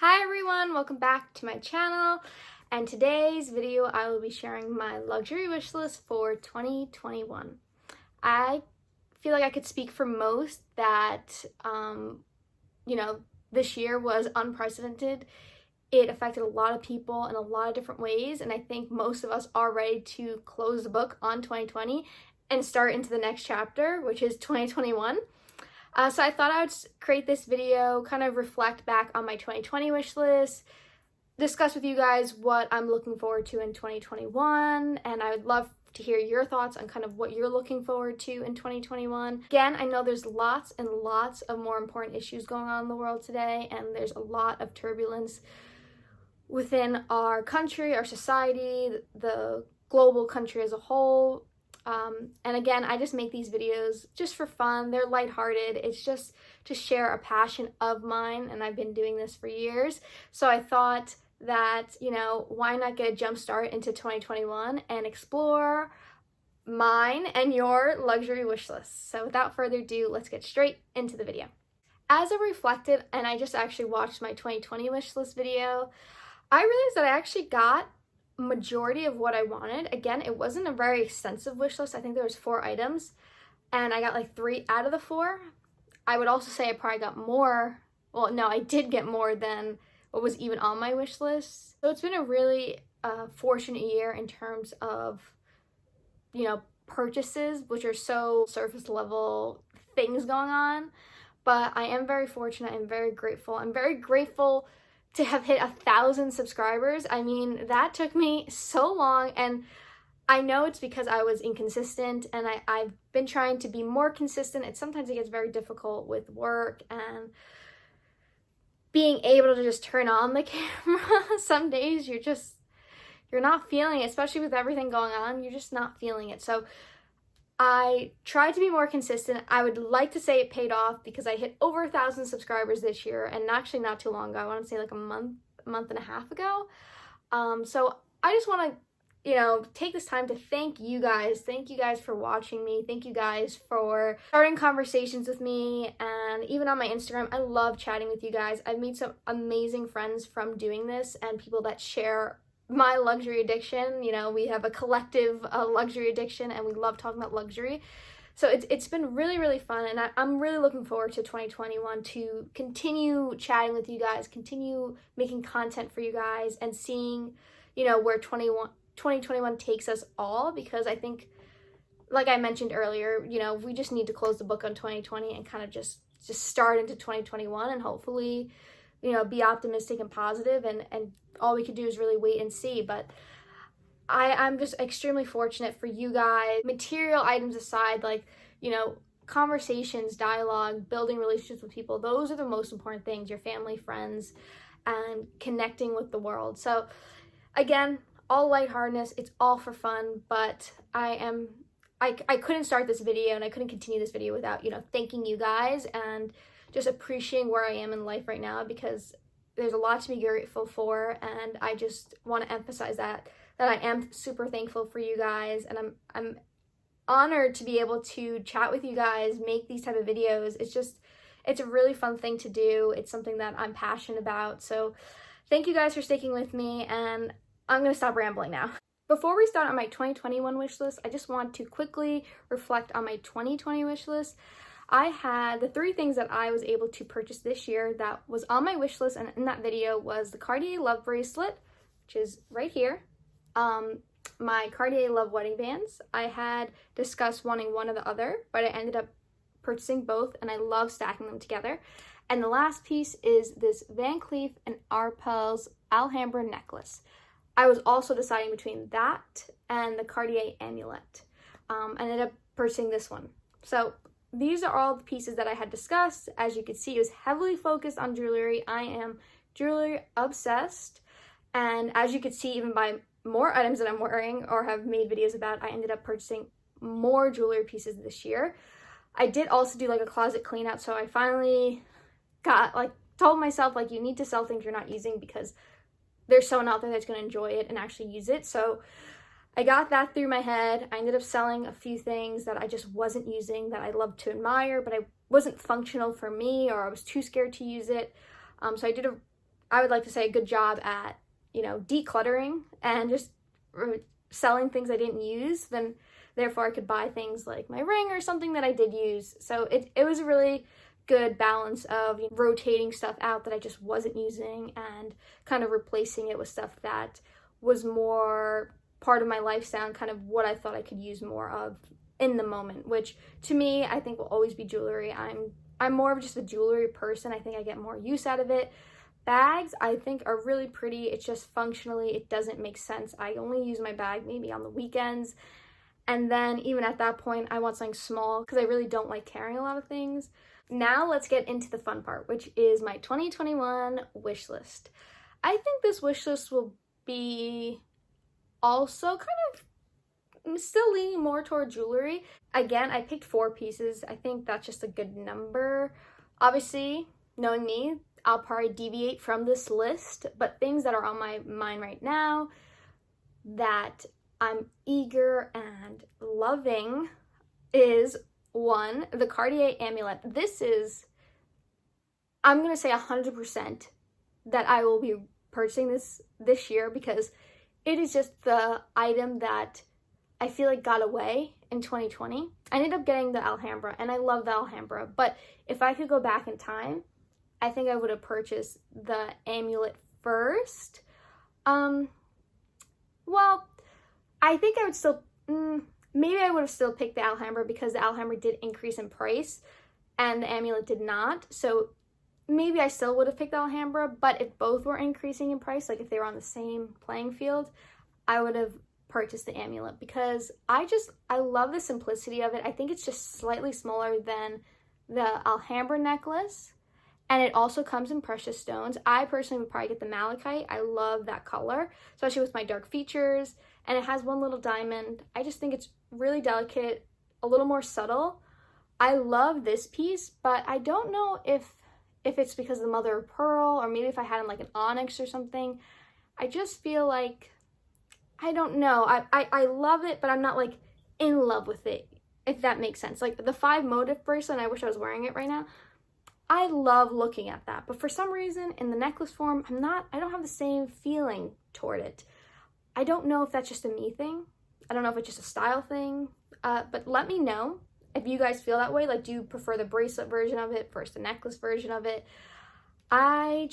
Hi everyone, welcome back to my channel, and today's video I will be sharing my luxury wish list for 2021. I feel like I could speak for most that, this year was unprecedented. It affected a lot of people in a lot of different ways, and I think most of us are ready to close the book on 2020 and start into the next chapter, which is 2021. So I thought I would create this video, kind of reflect back on my 2020 wish list, discuss with you guys what I'm looking forward to in 2021, and I would love to hear your thoughts on kind of what you're looking forward to in 2021. Again, I know there's lots and lots of more important issues going on in the world today, and there's a lot of turbulence within our country, our society, the global country as a whole. And again, I just make these videos just for fun. They're lighthearted. It's just to share a passion of mine, and I've been doing this for years. So I thought that, why not get a jump start into 2021 and explore mine and your luxury wish list. So without further ado, let's get straight into the video. As I reflected, and I just actually watched my 2020 wish list video, I realized that I actually got majority of what I wanted. Again, it wasn't a very extensive wish list. I think there was 4 items and I got like 3 out of the 4. I would also say I probably got more. Well, no, I did get more than what was even on my wish list. So it's been a really fortunate year in terms of, purchases, which are so surface level things going on. But I am very fortunate. I'm very grateful. I'm very grateful to have hit 1,000 subscribers. I mean, that took me so long, and I know it's because I was inconsistent, and I've been trying to be more consistent. Sometimes it gets very difficult with work and being able to just turn on the camera. Some days you're not feeling it, especially with everything going on. You're just not feeling it. So I tried to be more consistent. I would like to say it paid off because I hit over 1,000 subscribers this year, and actually not too long ago. I want to say like a month and a half ago. So I just want to, take this time to thank you guys. Thank you guys for watching me. Thank you guys for starting conversations with me, and even on my Instagram, I love chatting with you guys. I've made some amazing friends from doing this, and people that share my luxury addiction. We have a collective luxury addiction, and we love talking about luxury. So it's been really, really fun, and I'm really looking forward to 2021 to continue chatting with you guys, continue making content for you guys, and seeing, where 2021 takes us all, because I think, like I mentioned earlier, we just need to close the book on 2020 and kind of just start into 2021, and hopefully, be optimistic and positive, and all we could do is really wait and see. But I'm just extremely fortunate for you guys. Material items aside, like, conversations, dialogue, building relationships with people, those are the most important things, your family, friends, and connecting with the world. So again, all lightheartedness, it's all for fun, but I couldn't start this video and I couldn't continue this video without, thanking you guys and just appreciating where I am in life right now, because there's a lot to be grateful for, and I just want to emphasize that I am super thankful for you guys, and I'm honored to be able to chat with you guys, make these type of videos. It's a really fun thing to do. It's something that I'm passionate about. So thank you guys for sticking with me, and I'm going to stop rambling now. Before we start on my 2021 wish list, I just want to quickly reflect on my 2020 wish list. I had the 3 things that I was able to purchase this year that was on my wish list, and in that video was the Cartier Love Bracelet, which is right here, my Cartier Love Wedding Bands. I had discussed wanting one or the other, but I ended up purchasing both, and I love stacking them together. And the last piece is this Van Cleef and Arpels Alhambra necklace. I was also deciding between that and the Cartier amulet. I ended up purchasing this one. So these are all the pieces that I had discussed. As you can see, it was heavily focused on jewelry. I am jewelry obsessed. And as you can see, even by more items that I'm wearing or have made videos about, I ended up purchasing more jewelry pieces this year. I did also do like a closet clean out. So I finally told myself, you need to sell things you're not using, because there's someone out there that's going to enjoy it and actually use it. So I got that through my head. I ended up selling a few things that I just wasn't using, that I love to admire, but I wasn't functional for me, or I was too scared to use it. So I did a I would like to say, a good job at, decluttering and just selling things I didn't use, then therefore I could buy things like my ring or something that I did use. So it was a really good balance of rotating stuff out that I just wasn't using and kind of replacing it with stuff that was more part of my lifestyle and kind of what I thought I could use more of in the moment, which to me I think will always be jewelry. I'm more of just a jewelry person. I think I get more use out of it. Bags I think are really pretty. It's just functionally it doesn't make sense. I only use my bag maybe on the weekends, and then even at that point I want something small because I really don't like carrying a lot of things. Now let's get into the fun part, which is my 2021 wish list. I think this wish list will be also kind of still leaning more toward jewelry. Again, I picked 4 pieces. I think that's just a good number. Obviously, knowing me, I'll probably deviate from this list, but things that are on my mind right now that I'm eager and loving is, 1, the Cartier amulet. This is, I'm going to say 100% that I will be purchasing this year because it is just the item that I feel like got away in 2020. I ended up getting the Alhambra, and I love the Alhambra, but if I could go back in time, I think I would have purchased the amulet first. Well, I think I would still, maybe I would have still picked the Alhambra because the Alhambra did increase in price and the amulet did not. So maybe I still would have picked the Alhambra, but if both were increasing in price, like if they were on the same playing field, I would have purchased the amulet because I love the simplicity of it. I think it's just slightly smaller than the Alhambra necklace, and it also comes in precious stones. I personally would probably get the malachite. I love that color, especially with my dark features, and it has one little diamond. I just think it's really delicate, a little more subtle. I love this piece, but I don't know if it's because of the mother of pearl or maybe if I had in like an onyx or something. I just feel like, I don't know. I love it, but I'm not like in love with it, if that makes sense. Like the 5 motif bracelet, and I wish I was wearing it right now. I love looking at that, but for some reason in the necklace form, I don't have the same feeling toward it. I don't know if that's just a me thing. I don't know if it's just a style thing, but let me know if you guys feel that way. Like, do you prefer the bracelet version of it versus the necklace version of it? I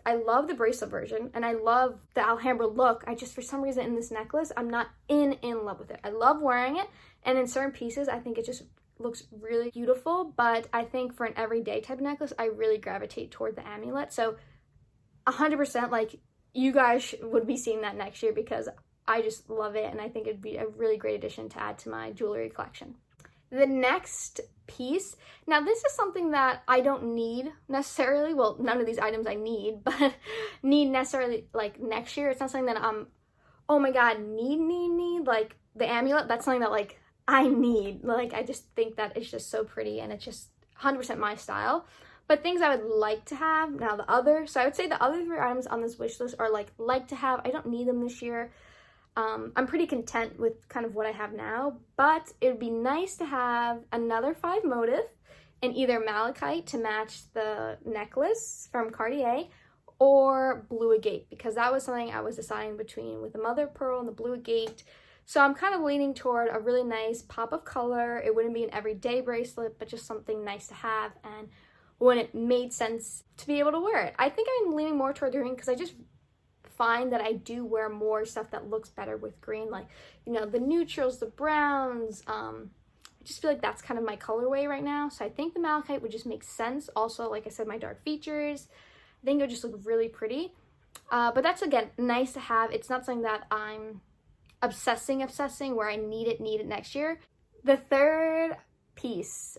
love the bracelet version and I love the Alhambra look. I just, for some reason in this necklace, I'm not in love with it. I love wearing it, and in certain pieces, I think it just looks really beautiful, but I think for an everyday type of necklace, I really gravitate toward the amulet. So 100%, like, you guys would be seeing that next year because I just love it and I think it'd be a really great addition to add to my jewelry collection. The next piece, now this is something that I don't need necessarily, well, none of these items I need, but need necessarily like next year. It's not something that I'm, oh my god, need, like the amulet, that's something that like I need. Like, I just think that it's just so pretty and it's just 100% my style. But things I would like to have, now so I would say the other 3 items on this wish list are like to have. I don't need them this year. I'm pretty content with kind of what I have now, but it would be nice to have another 5 motif in either malachite to match the necklace from Cartier or blue agate, because that was something I was deciding between with the mother of pearl and the blue agate. So I'm kind of leaning toward a really nice pop of color. It wouldn't be an everyday bracelet, but just something nice to have, and when it made sense to be able to wear it. I think I'm leaning more toward green because I just find that I do wear more stuff that looks better with green, like, the neutrals, the browns. I just feel like that's kind of my colorway right now. So I think the malachite would just make sense. Also, like I said, my dark features, I think it would just look really pretty. But that's, again, nice to have. It's not something that I'm obsessing where I need it next year. The third piece,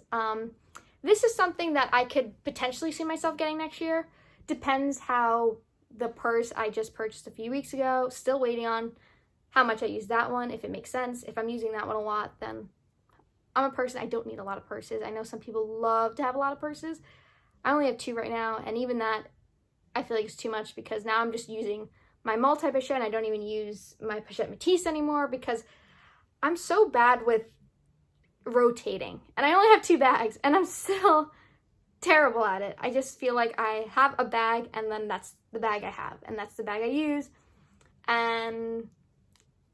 this is something that I could potentially see myself getting next year. Depends how the purse I just purchased a few weeks ago, still waiting on how much I use that one, if it makes sense. If I'm using that one a lot, then I'm a person, I don't need a lot of purses. I know some people love to have a lot of purses. I only have 2 right now, and even that I feel like it's too much because now I'm just using my multi-pochette and I don't even use my pochette Matisse anymore because I'm so bad with rotating. And I only have 2 bags and I'm still terrible at it. I just feel like I have a bag and then that's the bag I have and that's the bag I use. And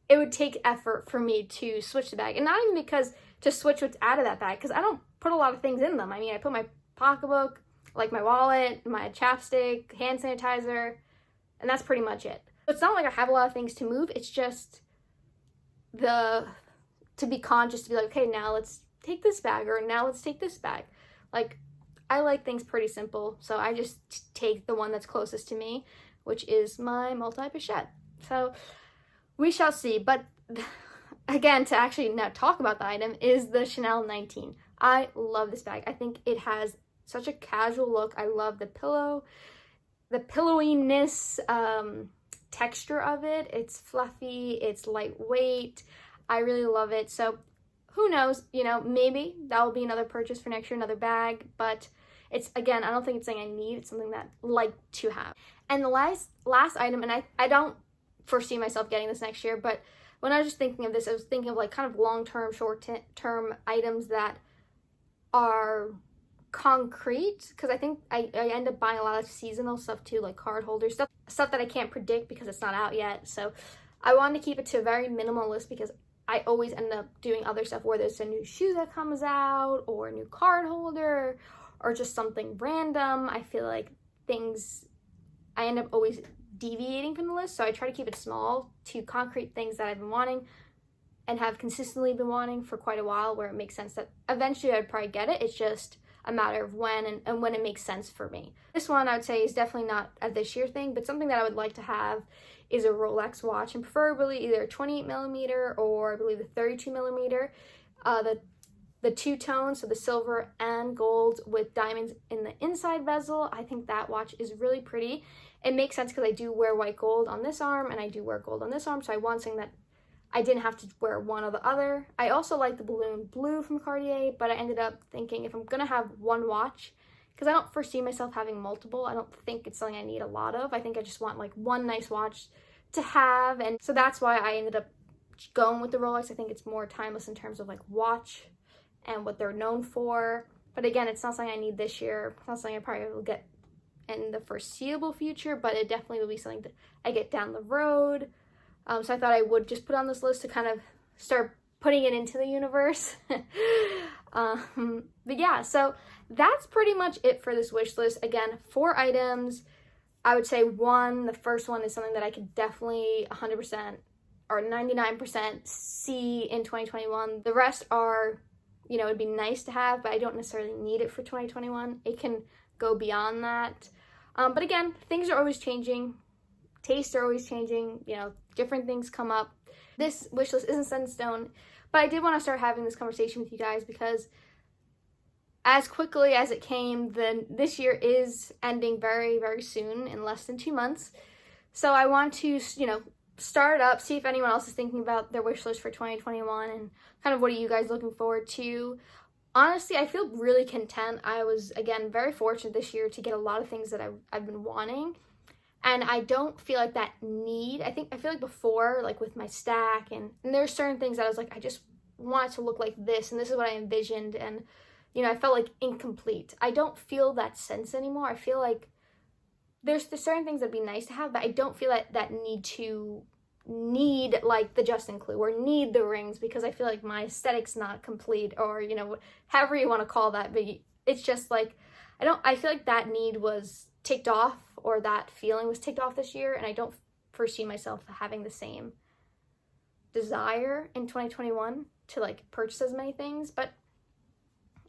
it would take effort for me to switch the bag. And not even because to switch what's out of that bag, because I don't put a lot of things in them. I mean, I put my pocketbook, like my wallet, my chapstick, hand sanitizer, and that's pretty much it. It's not like I have a lot of things to move. It's just to be conscious, to be like, okay, now let's take this bag, or now let's take this bag. Like, I like things pretty simple, so I just take the one that's closest to me, which is my multi-pochette. So we shall see. But again, to actually now talk about the item is the Chanel 19. I love this bag. I think it has such a casual look. I love the pillowiness, texture of it. It's fluffy, it's lightweight. I really love it. So who knows, you know, maybe that will be another purchase for next year, another bag. But it's, again, I don't think it's something I need. It's something that I like to have. And the last item, and I don't foresee myself getting this next year, but when I was just thinking of this, I was thinking of like kind of long-term, short-term items that are concrete, because I think I end up buying a lot of seasonal stuff too, like card holders, stuff that I can't predict because it's not out yet. So I wanted to keep it to a very minimal list because I always end up doing other stuff, whether it's a new shoe that comes out or a new card holder or just something random. I feel like I end up always deviating from the list, so I try to keep it small to concrete things that I've been wanting and have consistently been wanting for quite a while, where it makes sense that eventually I'd probably get it. It's just a matter of when and when it makes sense for me. This one I would say is definitely not a this year thing, but something that I would like to have is a Rolex watch, and preferably either a 28 millimeter or I believe the 32 millimeter. The two-tone, so the silver and gold with diamonds in the inside bezel. I think that watch is really pretty. It makes sense because I do wear white gold on this arm and I do wear gold on this arm, so I want something that I didn't have to wear one or the other. I also like the balloon blue from Cartier, but I ended up thinking if I'm gonna have one watch, because I don't foresee myself having multiple, I don't think it's something I need a lot of. I think I just want like one nice watch to have, and so that's why I ended up going with the Rolex. I think it's more timeless in terms of like watch and what they're known for. But again, it's not something I need this year. It's not something I probably will get in the foreseeable future, but it definitely will be something that I get down the road. So I thought I would just put on this list to kind of start putting it into the universe. But yeah, so that's pretty much it for this wish list. Again, 4 items. I would say the first one is something that I could definitely 100% or 99% see in 2021. The rest are, you know, it'd be nice to have, but I don't necessarily need it for 2021. It can go beyond that. But again, things are always changing. Tastes are always changing. You know, different things come up. This wish list isn't set in stone, but I did want to start having this conversation with you guys because as quickly as it came, this year is ending very, very soon, in less than 2 months. So I want to, you know, start up, see if anyone else is thinking about their wish list for 2021 and kind of what are you guys looking forward to. Honestly, I feel really content. I was, again, very fortunate this year to get a lot of things that I've been wanting. And I don't feel like that need. I feel like before, like with my stack, and there's certain things that I was like, I just want it to look like this, and this is what I envisioned, and, you know, I felt like incomplete. I don't feel that sense anymore. I feel like there's certain things that'd be nice to have, but I don't feel that need like the Justin Clue or need the rings, because I feel like my aesthetic's not complete, or, you know, however you want to call that, but it's just like, I feel like that need was ticked off, or that feeling was ticked off this year, and I don't foresee myself having the same desire in 2021 to like purchase as many things. But,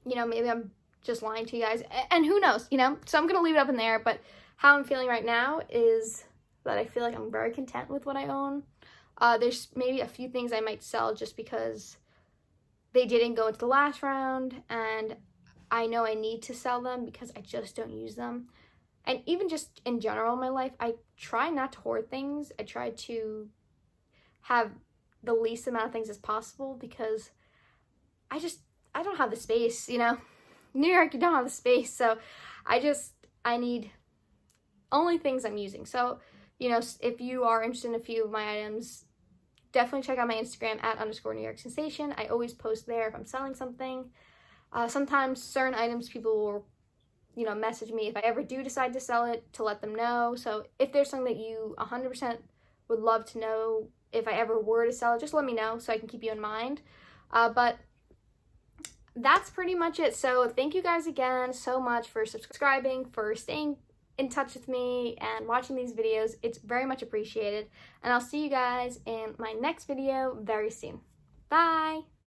you know, maybe I'm just lying to you guys, and who knows, you know, so I'm gonna leave it up in the air. But how I'm feeling right now is that I feel like I'm very content with what I own. There's maybe a few things I might sell just because they didn't go into the last round, and I know I need to sell them because I just don't use them. And even just in general in my life, I try not to hoard things. I try to have the least amount of things as possible because I don't have the space, you know. New York, you don't have the space, so I need only things I'm using. So, you know, if you are interested in a few of my items, definitely check out my Instagram @_New York Sensation. I always post there if I'm selling something. Sometimes certain items people will message me if I ever do decide to sell it, to let them know. So if there's something that you 100% would love to know if I ever were to sell it, just let me know so I can keep you in mind. But that's pretty much it. So thank you guys again so much for subscribing, for staying in touch with me and watching these videos. It's very much appreciated. And I'll see you guys in my next video very soon. Bye!